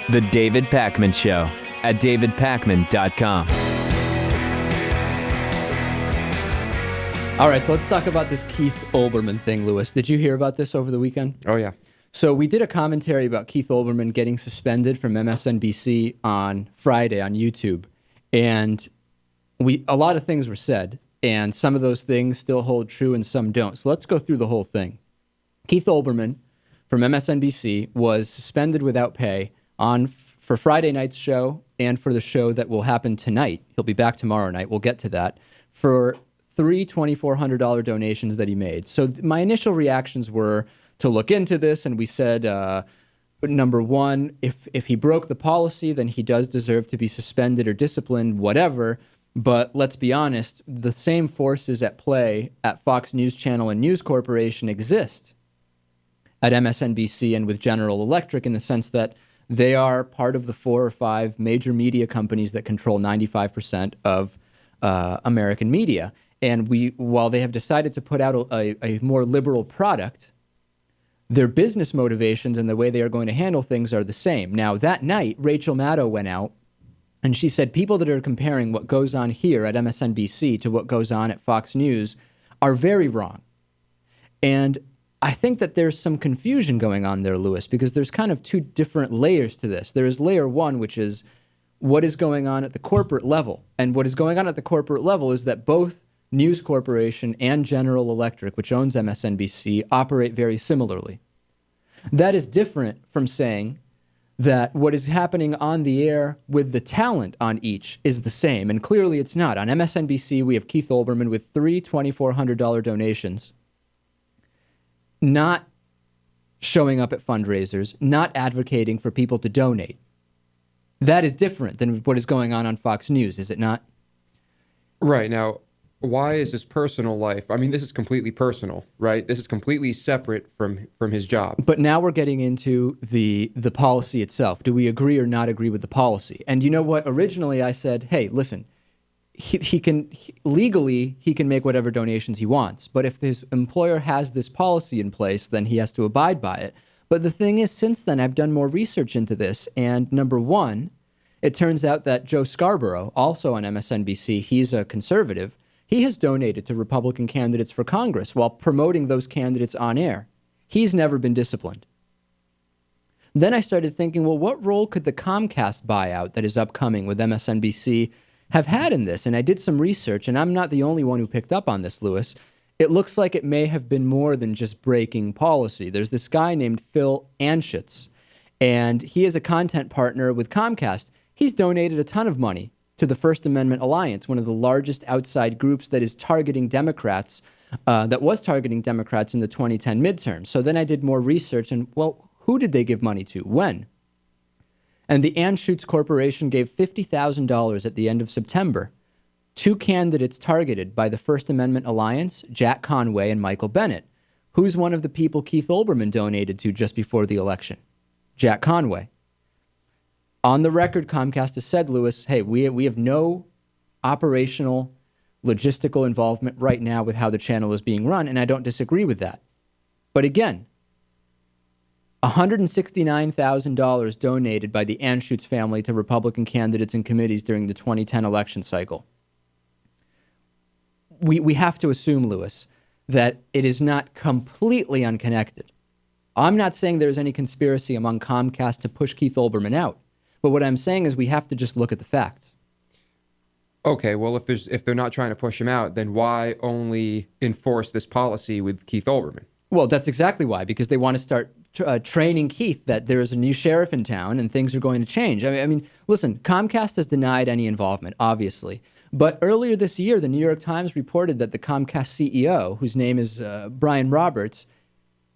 The David Pakman Show at davidpakman.com. All right, so let's talk about this Keith Olbermann thing, Lewis. Did you hear about this over the weekend? Oh, yeah. So we did a commentary about Keith Olbermann getting suspended from MSNBC on Friday on YouTube. And a lot of things were said, and some of those things still hold true and some don't. So let's go through the whole thing. Keith Olbermann from MSNBC was suspended without pay for Friday night's show and for the show that will happen tonight. He'll be back tomorrow night. We'll get to that. For three $2,400 donations that he made. So my initial reactions were to look into this, and we said, number one, if he broke the policy, then he does deserve to be suspended or disciplined, whatever. But let's be honest, the same forces at play at Fox News Channel and News Corporation exist at MSNBC and with General Electric, in the sense that they are part of the 4 or 5 major media companies that control 95% of American media. And while they have decided to put out a more liberal product, their business motivations and the way they are going to handle things are the same. Now, that night, Rachel Maddow went out and she said people that are comparing what goes on here at MSNBC to what goes on at Fox News are very wrong. And I think that there's some confusion going on there, Lewis, because there's kind of 2 different layers to this. There is layer 1, which is what is going on at the corporate level. And what is going on at the corporate level is that both News Corporation and General Electric, which owns MSNBC, operate very similarly. That is different from saying that what is happening on the air with the talent on each is the same. And clearly it's not. On MSNBC, we have Keith Olbermann with 3 $2,400 donations, not showing up at fundraisers, not advocating for people to donate. That is different than what is going on Fox News, is it not? Right. Now, why is his personal life? I mean, this is completely personal, right? This is completely separate from his job. But now we're getting into the policy itself. Do we agree or not agree with the policy? And you know what? Originally, I said, hey, listen, he can legally make whatever donations he wants. But if his employer has this policy in place, then he has to abide by it. But the thing is, since then, I've done more research into this. And number one, it turns out that Joe Scarborough, also on MSNBC, he's a conservative, he has donated to Republican candidates for Congress while promoting those candidates on air. He's never been disciplined. Then I started thinking, well, what role could the Comcast buyout that is upcoming with MSNBC have had in this? And I did some research, and I'm not the only one who picked up on this, Lewis. It looks like it may have been more than just breaking policy. There's this guy named Phil Anschutz, and he is a content partner with Comcast. He's donated a ton of money to the First Amendment Alliance, one of the largest outside groups that is targeting Democrats, that was targeting Democrats in the 2010 midterms. So then I did more research, and, well, who did they give money to? When? And the Anschutz Corporation gave $50,000 at the end of September. 2 candidates targeted by the First Amendment Alliance, Jack Conway and Michael Bennet. Who's one of the people Keith Olbermann donated to just before the election? Jack Conway. On the record, Comcast has said, Lewis, hey, we have no operational, logistical involvement right now with how the channel is being run, and I don't disagree with that. But again, $169,000 donated by the Anschutz family to Republican candidates and committees during the 2010 election cycle. We have to assume, Lewis, that it is not completely unconnected. I'm not saying there's any conspiracy among Comcast to push Keith Olbermann out. But what I'm saying is we have to just look at the facts. Okay, well, if they're not trying to push him out, then why only enforce this policy with Keith Olbermann? Well, that's exactly why, because they want to start training Keith that there is a new sheriff in town and things are going to change. I mean, listen, Comcast has denied any involvement, obviously. But earlier this year, the New York Times reported that the Comcast CEO, whose name is Brian Roberts,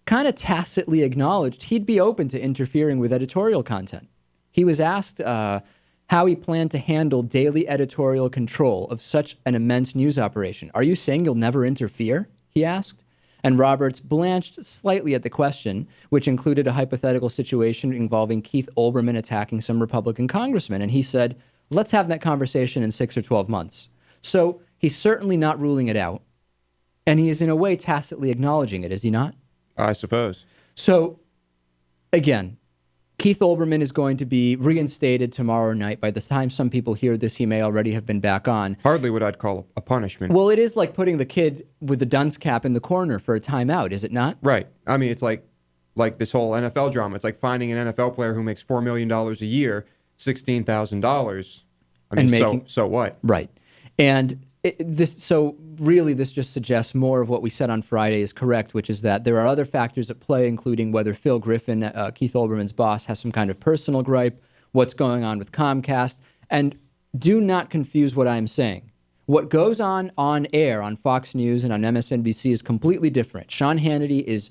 kind of tacitly acknowledged he'd be open to interfering with editorial content. He was asked how he planned to handle daily editorial control of such an immense news operation. Are you saying you'll never interfere? He asked. And Roberts blanched slightly at the question, which included a hypothetical situation involving Keith Olbermann attacking some Republican congressman. And he said, let's have that conversation in 6 or 12 months. So he's certainly not ruling it out. And he is in a way tacitly acknowledging it, is he not? I suppose. So, again, Keith Olbermann is going to be reinstated tomorrow night. By the time some people hear this, he may already have been back on. Hardly what I'd call a punishment. Well, it is like putting the kid with the dunce cap in the corner for a timeout, is it not? Right. I mean, it's like this whole NFL drama. It's like finding an NFL player who makes $4 million a year, $16,000. I mean, so what? Right. And this just suggests more of what we said on Friday is correct, which is that there are other factors at play, including whether Phil Griffin, Keith Olbermann's boss, has some kind of personal gripe, what's going on with Comcast. And do not confuse what I'm saying. What goes on air on Fox News and on MSNBC is completely different. Sean Hannity is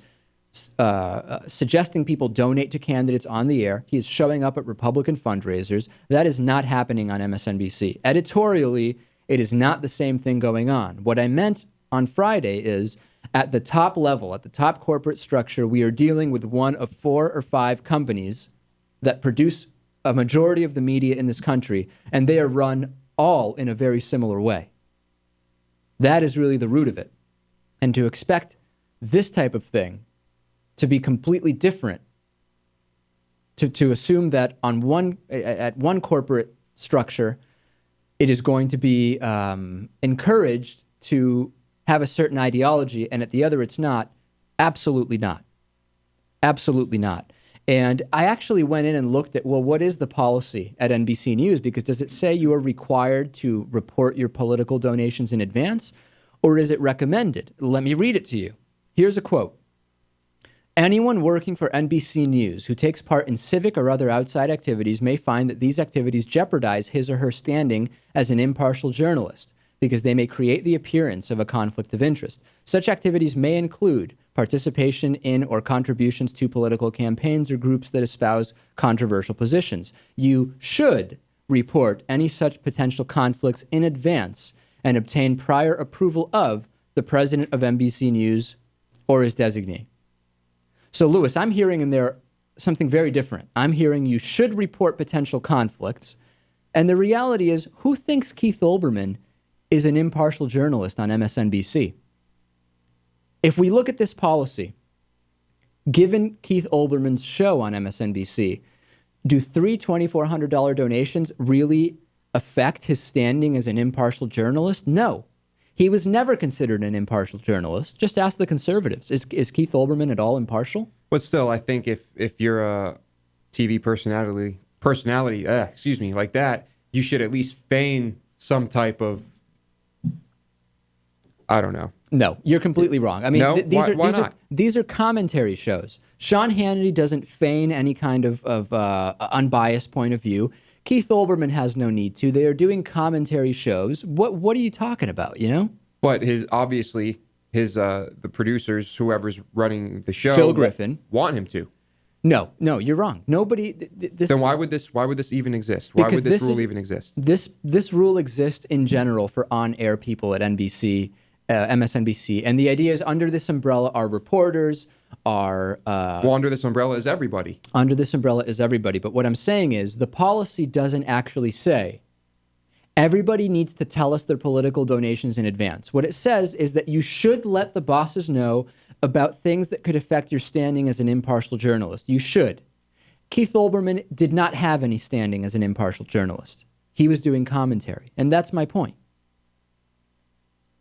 suggesting people donate to candidates on the air. He is showing up at Republican fundraisers. That is not happening on MSNBC. Editorially, it is not the same thing going on. What I meant on Friday is at the top level, at the top corporate structure, we are dealing with one of 4 or 5 companies that produce a majority of the media in this country, and they are run all in a very similar way. That is really the root of it. And to expect this type of thing to be completely different, to assume that at one corporate structure, it is going to be encouraged to have a certain ideology, and at the other it's not. Absolutely not. Absolutely not. And I actually went in and looked at, well, what is the policy at NBC News? Because does it say you are required to report your political donations in advance, or is it recommended? Let me read it to you. Here's a quote. Anyone working for NBC News who takes part in civic or other outside activities may find that these activities jeopardize his or her standing as an impartial journalist because they may create the appearance of a conflict of interest. Such activities may include participation in or contributions to political campaigns or groups that espouse controversial positions. You should report any such potential conflicts in advance and obtain prior approval of the president of NBC News or his designee. So, Lewis, I'm hearing in there something very different. I'm hearing you should report potential conflicts. And the reality is, who thinks Keith Olbermann is an impartial journalist on MSNBC? If we look at this policy, given Keith Olbermann's show on MSNBC, do 3 $2,400 donations really affect his standing as an impartial journalist? No. He was never considered an impartial journalist. Just ask the conservatives. Is Keith Olbermann at all impartial? But still, I think if you're a TV personality like that, you should at least feign some type of, I don't know. No, you're completely wrong. I mean, no? These are commentary shows. Sean Hannity doesn't feign any kind of unbiased point of view. Keith Olbermann has no need to. They are doing commentary shows. What are you talking about, you know? But the producers, whoever's running the show, Phil Griffin, want him to. No, you're wrong. Nobody. Then why would this even exist? Why would this rule even exist? This rule exists in general for on-air people at NBC, MSNBC, and the idea is under this umbrella are reporters, under this umbrella is everybody. Under this umbrella is everybody. But what I'm saying is the policy doesn't actually say everybody needs to tell us their political donations in advance. What it says is that you should let the bosses know about things that could affect your standing as an impartial journalist. You should. Keith Olbermann did not have any standing as an impartial journalist. He was doing commentary. And that's my point.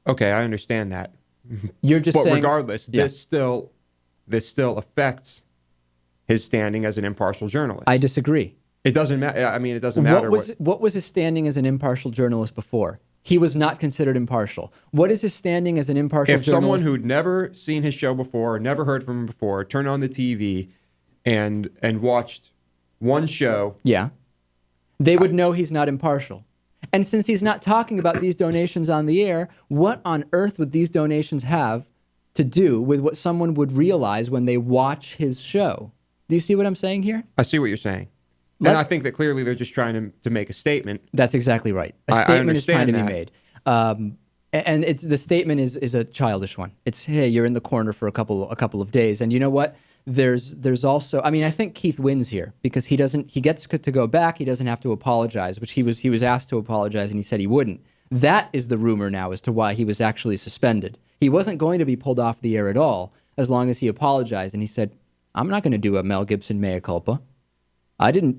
Okay, I understand that. You're just saying... But regardless, this still affects his standing as an impartial journalist. I disagree. It doesn't matter. I mean, it doesn't matter. What was his standing as an impartial journalist before? He was not considered impartial. What is his standing as an impartial journalist? If someone who'd never seen his show before, never heard from him before, turned on the TV and watched one show... Yeah. They would know he's not impartial. And since he's not talking about these donations on the air, what on earth would these donations have to do with what someone would realize when they watch his show? Do you see what I'm saying here? I see what you're saying. And I think that clearly they're just trying to make a statement. That's exactly right. A statement is trying to be made. And the statement is a childish one. It's, hey, you're in the corner for a couple of days. And you know what? There's also, I mean, I think Keith wins here because he gets to go back. He doesn't have to apologize, which he was asked to apologize and he said he wouldn't. That is the rumor now as to why he was actually suspended. He wasn't going to be pulled off the air at all as long as he apologized. And he said, I'm not going to do a Mel Gibson mea culpa. I didn't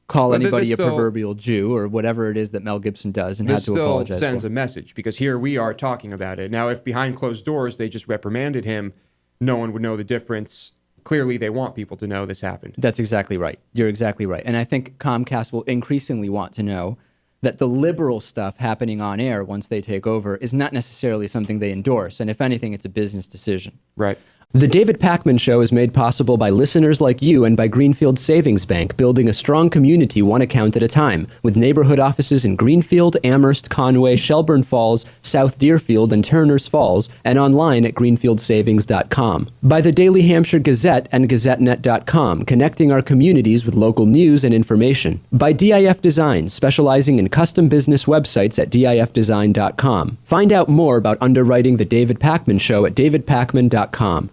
call But anybody this a still- proverbial Jew or whatever it is that Mel Gibson does and This had to still apologize sends for. a message, because here we are talking about it. Now, if behind closed doors they just reprimanded him, no one would know the difference. Clearly, they want people to know this happened. That's exactly right. You're exactly right. And I think Comcast will increasingly want to know that the liberal stuff happening on air once they take over is not necessarily something they endorse. And if anything, it's a business decision. Right. The David Pakman Show is made possible by listeners like you and by Greenfield Savings Bank, building a strong community one account at a time, with neighborhood offices in Greenfield, Amherst, Conway, Shelburne Falls, South Deerfield, and Turners Falls, and online at greenfieldsavings.com. By the Daily Hampshire Gazette and GazetteNet.com, connecting our communities with local news and information. By DIF Design, specializing in custom business websites at DIFdesign.com. Find out more about underwriting The David Pakman Show at davidpakman.com.